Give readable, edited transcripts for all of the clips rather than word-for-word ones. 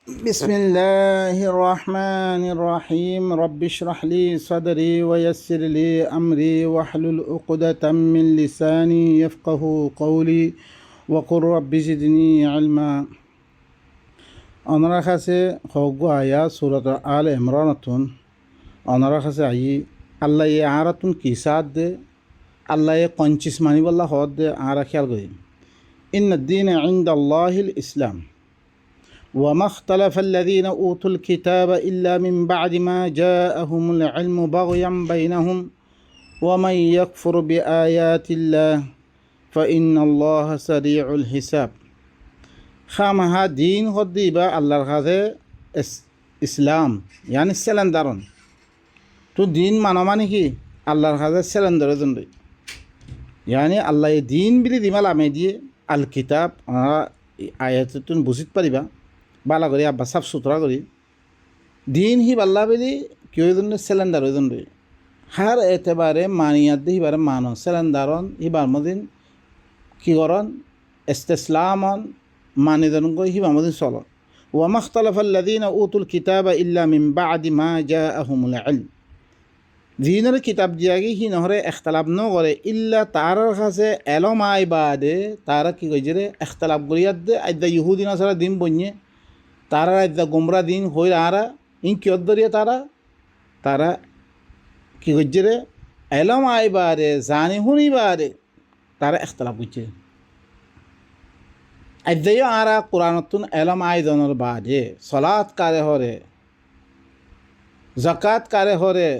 بسم الله الرحمن الرحيم رب اشرح لي صدري ويسر لي أمري واحلل عقدة من لساني يفقه قولي وقل رب زدني علما أنا خاسي خوغو آيات سورة آل عمران أنا خاسي أي الله يعارتون كيساد الله يقنچس ماني والله خود آرا خيال إن الدين عند الله الإسلام وما اختلف الذين أوتوا الكتاب إلا من بعد ما جاءهم العلم بغيا بينهم ومن يكفر بآيات الله فإن الله سريع الحساب خامها دين خديبا الله غازي إسلام يعني السلندرون تو دين মানমানে কি আল্লাহর কাছে সেলেন্ডার জন্য يعني الله دين بলি দিমাল আমে দিয়ে আল কিতাব আয়াতুন বুঝিত পারিবা বালা করি আব্বা সাফ সুতরা করি দিন হি বাল্লা বেলি কেউ জন্য সিলিন্ডার ওই জন্য হার এতেবারে মানিয়াত দিয়ে হিবারে মানো সিলিন্ডারন হিবার মদিন কি করন ইস্তেসলামন মানিদন গই হিবার মদিন চলন ওয়া মাখতালাফাল্লাযীনা উতুল কিতাবা ইল্লা মিন বা'দি মা জাআহুমুল ইলম দিনের কিতাব দিয়াগি হি নহরে ইখতিলাফ ন করে ইল্লা তার কাছে এলম আই বাদে তারা কি কইজরে ইখতিলাফ করিয়াত দে আইদা ইহুদি নাসারা দিন বন্যে তারা আইদা গুমরা দিন হইল আরা ইন কিয়ত দরিয়া তারা কি কইজরে এলম আই বাদে জানি হুনি বাদে তারা ইখতিলাফ করছে আইদাইও আরা কোরআনতুন এলম আই দনর বাদে সালাত কারে হরে যাকাত কারে হরে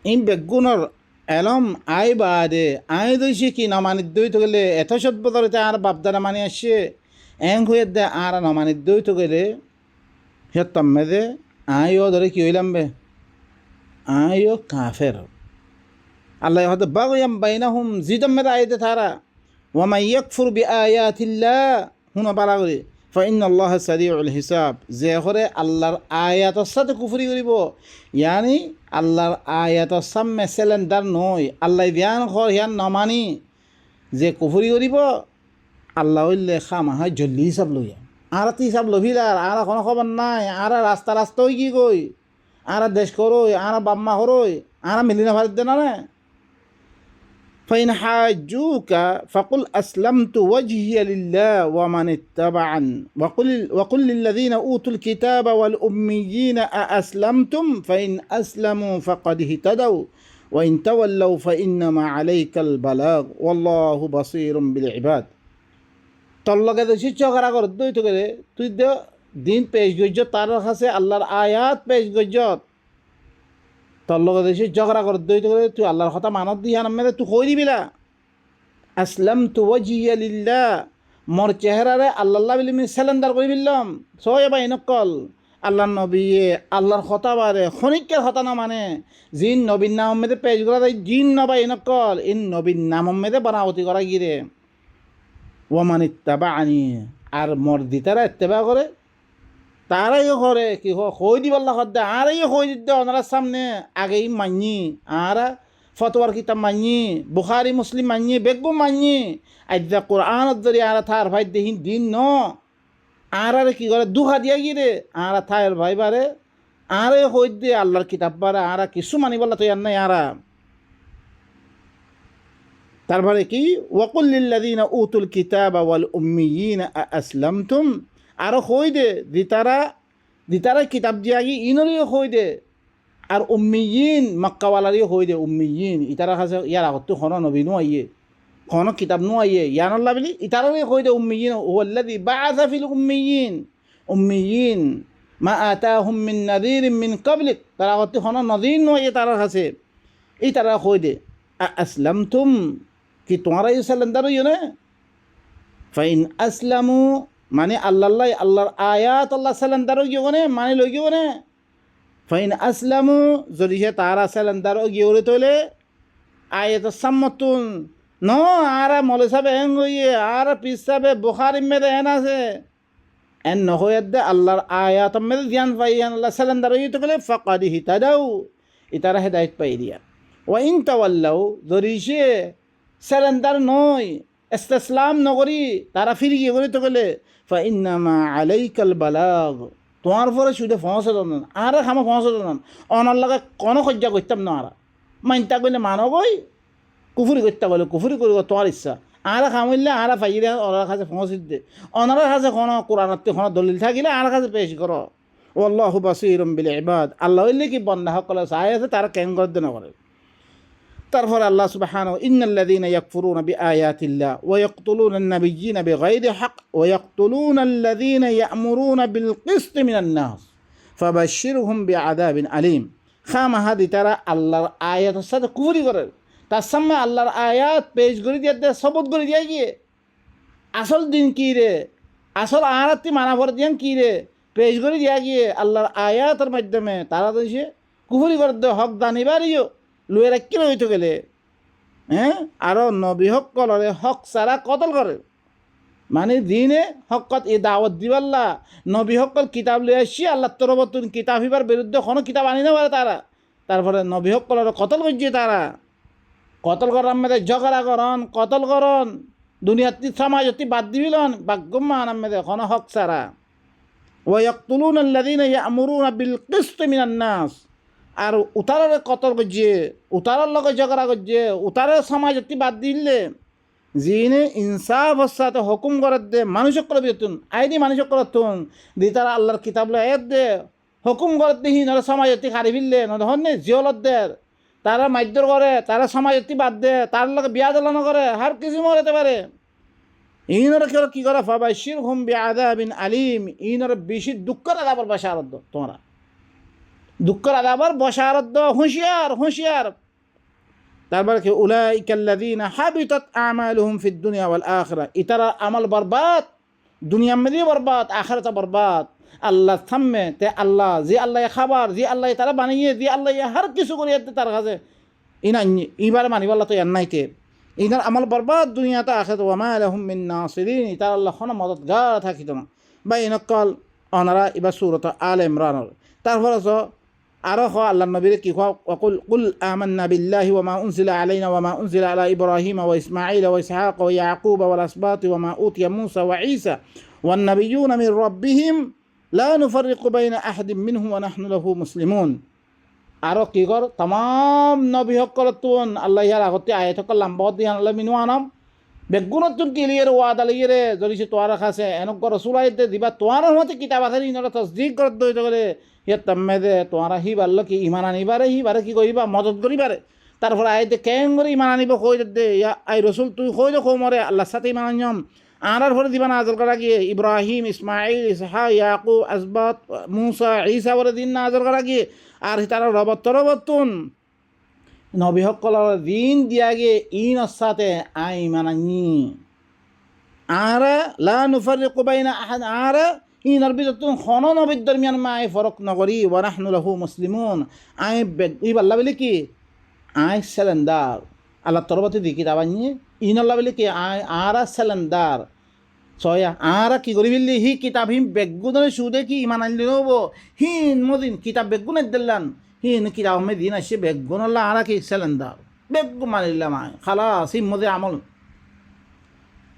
ইন বেগুণর এলম আই বাদে আই দইছি কি নমানিত দইতে গেলে এত সভ্যতারতে আর বাপদারা মানি আসছে এং হয়ে দে আর নমানিত দইতে গেলে হেতম মেদে আইও ধরে কি হইলাম বে আইও কাফের আল্লাহ হয়তো বাগয়াম বাইনাহুম জিদম মেদে আইতে তারা ওয়ামা ইয়াকফুর বিআয়াতিল্লাহ হুনো বালা করে ফাইন আল্লাহ সারিউল হিসাব যে করে আল্লাহর আয়াতর সাথে কুফরি করিব ইয়ানি আল্লাহর আয়াতর সামনে সিলিন্ডার নয় আল্লাহ ধ্যান ঘর হিয়ান নমানি যে কুফরি করিব আল্লাহ হইলে খামাহা জল্দি হিসাব লইয়া আর তো হিসাব লভিলার আর কোনো খবর নাই আর রাস্তা হই কি কই আর দেশ করই আর বাম্মা করই আর মিলিনা ভারত দে না فإن حاجوك فقل أسلمت وجهي لله ومن اتبعني وقل للذين أوتوا الكتاب والأميين أأسلمتم فإن أسلموا فقد اهتدوا وإن تولوا فإنما عليك البلاغ والله بصير بالعباد তল্লকে দেশি চকরা কর দই তো গেলে তুই দিন পেশ গজ্জ তার কাছে আল্লাহর আয়াত পেশ গজ্জত তোর লগে দেশে ঝগড়া করে দইতে করে তুই আল্লাহর কথা মানত দিয়ে আনমে তুই কই দিবিলা আসলাম তু ওয়াজিয়া লিল্লাহ মোর চেহারারে আল্লাহ বিলি আমি সিলিন্ডার করে দিলাম সয় বা ইনকল আল্লাহর নবী আল্লাহর কথা বারে খনিকের কথা না মানে জিন নবীর নাম মেদে পেজ করা যায় জিন নবা ইনকল ইন নবীর নাম মেদে বানাওতি করা গিরে ওয়ামান ইত্তাবাআনি আর মোর দিতারা ইত্তেবা করে তারাই করে কি হই দিব আল্লাহ দে আরাই হই দিতে ওনার সামনে আগেই মানি আর ফতোয়ার কিতাব মানি বুখারি মুসলিম মানি বেগু মানি আইদা কোরআনত যদি আর থার ভাই দেহিন দিন ন আর কি করে দুহা দিয়া গিরে আর থার ভাই বারে আরে হই দে আল্লাহর কিতাব বারে আর কিছু মানি বললা তো আর নাই আর তারপরে কি ওয়াকুল লিল্লাযিনা উতুল কিতাবা ওয়াল উম্মিয়িনা আসলামতুম আর হই দে দিতারা কিতাব দিয়াগি ইনরিও হই দে আর উম্মিয়িন মক্কাওয়ালারিও হই দে উম্মিয়িন ইতারা কাছে ইয়ার আগত হন নবী নো আইয়ে হন কিতাব নো আইয়ে ইয়ানল্লাহ বলি ইতারারে হই দে উম্মিয়িন হুয়াল্লাযী বাআসা ফিল উম্মিয়িন মা আতাহুম মিন নাযীরিন মিন ক্বাবলিক তারা আগত হন নযীর নো আইয়ে তারা কাছে এই তারা হই দে আসলামতুম কি তোমরা ইসলামদার হইও না ফাইন আসলামু মানে আল্লাহর আয়াত আল্লাহ সিলিন্ডারও গিয়ে মানে লই গিয়ে ফাইন আসলামু যদি সে তারা সিলিন্ডারও গিয়ে তোলে আয়াত সাম্মতুন ন আর মলে সাবে এন গইয়ে আর পিস সাবে বুখারি মেদে এন আছে এন নহয়ে দে আল্লাহর আয়াত মেদে ধ্যান পাই আল্লাহ সিলিন্ডারও গিয়ে তোলে ফাকাদি হিতাদাও ইতারা হেদায়েত পাই দিয়া ওয়া ইন তাওয়াল্লাউ যদি সে সিলিন্ডার নয় ইসলাম নগরী তারা ফিরে গিয়ে করি তো গেলে ফাইন্নামা আলাইকাল বালাগ তোমার পরে শুধু পৌঁছে দেন আর খামা পৌঁছে দেন অনার লাগে কোনো সজ্জা করতাম না আর মানতা করলে মানবই কুফুরি করতে বলে কুফুরি করি তোমার ইচ্ছা আর খামিলে আর ফাইলে ওনার কাছে পৌঁছে দে ওনার কাছে কোনো কোরআনত কোনো দলিল থাকিলে আর কাছে পেশ করো আল্লাহু বাসীরুম বিল ইবাদ আল্লাহ হইলে কি বন্ধা সকলে চাই আছে তারা কেন করে না করে তারপরে আল্লাহ সুবহানাহু ইন্নাল্লাযীনা ইয়াকফুরুনা বিআয়াতিল্লাহ ওয়া ইয়াকতুলুনান নাবিয়্যিনা বিগাইরি হক ওয়া ইয়াকতুলুনাল্লাযীনা ইয়া'মুরুনা বিল কিসতি মিনান নাস ফাবাশশিরহুম বিআযাবিন আলীম খামাহাদি তারা আল্লাহর আয়াতের সাথে কুফরি করে তার সামনে আল্লাহর আয়াত পেশ করে দিয়ে সবুত করে দিয়ে গিয়ে আসল দিন কী রে আসল আয়াতটি মানা ভরে দিয়ান কী রে পেশ করে দিয়া গিয়ে আল্লাহর আয়াতের মাধ্যমে তারা তো সে কুফরি করে দে হক দানিবারিও লুয়ে রাখি রইতে গেলে হ্যাঁ আরও নবী হকলরে হক সারা কতল করে মানে দিনে হকত এই দাওয়াত দিবাল্লা নবী হকল কিতাব লই আসছি আল্লাহ তরবতুন কিতাব হিবার বিরুদ্ধে কোনো কিতাব আনি না পারে তারা তারপরে নবী হকলরে কতল করছে তারা কতল করার মেয়েদের ঝগড়া করন কতল করন দুনিয়াতে সমাজতি বাদ দিবিলন বাগ্যমান মেয়েদের কোনো হক সারা ওয়াক্তুলুনাল্লাযীনা ইয়া'মুরুনা বিল কিসতি মিনান নাস আর উতারের কতল করছে উতারের লগে ঝগড়া করছে উতারের সমাজতি বাদ দিলে যিনি ইনসাফের সাথে হুকুম করার দে মানুষক করে বেতুন আইনি মানুষক করতুন দি তারা আল্লাহর কিতাব লয়ের দে হুকুম করার দিহি নলে সমাজতি হারি ফিরলে নধনে জিয়লত দের তারা মাধ্যর করে তারা সমাজতি বাদ দে তার লগে বিয়া জ্বালানো করে হার কিছু মরেতে পারে ইনরে কেউ কী করে ফাবাশশিরহুম বিআযাবিন আলীম ইনরে বেশি দুঃখের আযাবের বাশারত তোমরা দুঃখের আযাবের বাশারত হুঁশিয়ার হুঁশিয়ার তারপরে কি উলাইকাল্লাযীনা হাবিতাত আমালুহুম ফিদ দুনিয়া ওয়াল আখিরা ইতারা আমল বরবাদ দুনিয়া মেদি বরবাদ আখিরাত বরবাদ আল্লাহ থামে তে আল্লাহ যে আল্লাহ খাবার যে আল্লাহ তারা বানিয়ে যে আল্লাহ হার কিছু করিয়ে তার কাছে ইনা ইবার মানিব আল্লাহ তো ইয়ার নাইতে ইনার আমল বরবাদ দুনিয়াতে আখিরাত ওয়া মা লাহুম মিন নাসিরিন তার আল্লাহ কোনো মদতগার থাকিত না বা ইনকাল অনারা ইবা সূরাত আলে ইমরান তারপরে আরো আল্লাহ নবীর কি কুল কুল আমান্না বিল্লাহি ওয়া মা উনজিলা আলাইনা ওয়া মা উনজিলা আলা ইব্রাহিম ওয়া ইসমাঈল ওয়া ইসহাক ওয়া ইয়াকুব ওয়াল আসবাত ওয়া মা উতিয়া মূসা ওয়া ঈসা ওয়ান নাবিয়্যুনা মির রাব্বিহিম লা নুফাররিকু বাইনা আহাদিন মিনহুম ওয়া নাহনু লাহু মুসলিমুন আরো কি কর तमाम নবী হকল তুন আল্লাহ ইয়ার আগতে আয়াত হকল লম্বা দিয়ান আল্লাহ মিনু আনাম বেগুনতুন কিলিয়ার ওয়াদা লিয়ে যদি সে তোয়ার কাছে এনক রাসূল আইতে দিবা তোয়ার মতে কিতাব আছে ইনরা তাসদীক করত দইতে গেলে ইয়া তাম্মেদে তোয়ারা হি বাল্লো কি ঈমান আনিবারে হি বারে কি কইবা মদত করিবারে তারপর আইতে কেন করে ঈমান আনিব কই দে ইয়া আই রাসূল তুই কই দে কমরে আল্লাহর সাথে ঈমান আনম আনার পরে দিবা নাযিল করা গিয়ে ইব্রাহিম ইসমাঈল ইসহাক ইয়াকুব আসবাত মূসা ঈসা ওরে দিন নাযিল করা গিয়ে আর তারা রবতন নবী হকলর দিন দিয়া গিয়ে ইনর সাথে আই মানানি আর লা নুফাররিকু বাইনা আহাদ আর ইনর বিততুন খন নবীর দরমিয়ান আই ফরক নগরি ওয়া নাহনু লাহু মুসলিমুন আই ই আল্লাহ বলে কি আই সেলেন্ডার আল্লাহ তরবতে দি কিতাব আনি ইন আল্লাহ বলে কি আই আর সেলেন্ডার ছয়া আর কি করি বললি হি কিতাব হিম বেগুনের সুদে কি ইমান আনলি নব হিন মদিন কিতাব বেগুনের দিল্লান হিন কিতাব মে দিন আসে বেগুন আল্লাহ আর কি সেলেন্ডার বেগু মানিলাম আয় খালাস হিম মদে আমল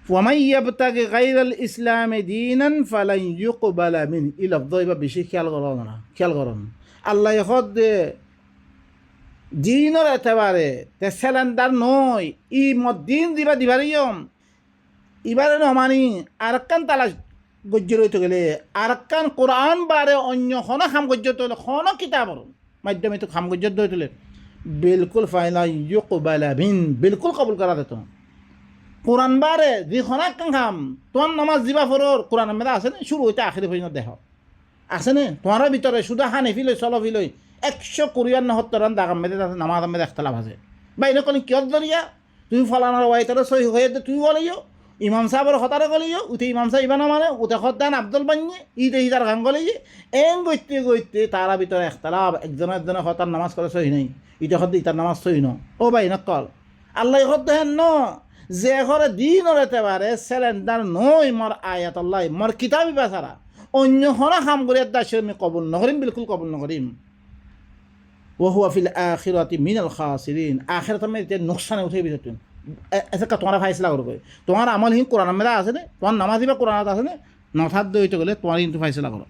ومن يبتغي غير الاسلام دينا فلن يقبل منه الى الضيبه বেশি খেয়াল করুন আল্লাহ খদ দিনের এতবারে তে সেলেন্ডার নয় ই মদিন দিবারিয়ম এবারে নমানি আরকান তালাশ গজ্য রইতে গেলে আরকান কোরআন বারে অন্য কোনো খাম গজ্য তোলে কোনো কিতাবর মাধ্যমে তো খাম গজ্য দই তোলে বিলকুল ফাইলা ইউকবালা বিন বিলকুল কবুল করা দিত কোরআন বারে যি খনাক খাম তোমার নামাজ দিবা ফরর কোরআন মেদা আছে না শুরু হইতে আখেরি পর্যন্ত দেখ আছে না তোমার ভিতরে শুধু হানেফি লই চলফি লই 174 দাগাম মেদে নামাজ মেদে একতলাফ আছে বাইরে কোনো কিয় দরিয়া তুই ফলানোর ওয়াইতারে সহি হয়ে তুই বলিও ইমাম সাহেবের হতারে গলিও উঠে ইমাম সাহেব ইবানো মানে উঠে খদ্দান আব্দুল বানিয়ে ইতে ইতার গান গলিয়ে এন গইতে তারা ভিতরে একতলাফ একজনের হতার নামাজ করে সহি নাই ইটা হদ্দে ইতার নামাজ সহি ন ও ভাই নকল আল্লাহ হদ্দে হেন ন যে ঘরে দিন রেতে পারে সেলেন্ডার নই মর আয়াত আল্লাহ মর কিতাবি বেচারা অন্য হনা খাম করে দাসে আমি কবুল নকরিম বিলকুল কবুল নকরিম ওহুয়া ফিল আখিরাতি মিনাল খাসিরিন আখিরাত মে নুকসানে উঠে বিততুন এসে তোমার ফাইসলা করবে তোমার আমল হিন কোরআন মেলা আছে না তোমার নামাজি বা কোরআনত আছে না নথার দইতে গেলে তোমার কিন্তু ফাইসলা করো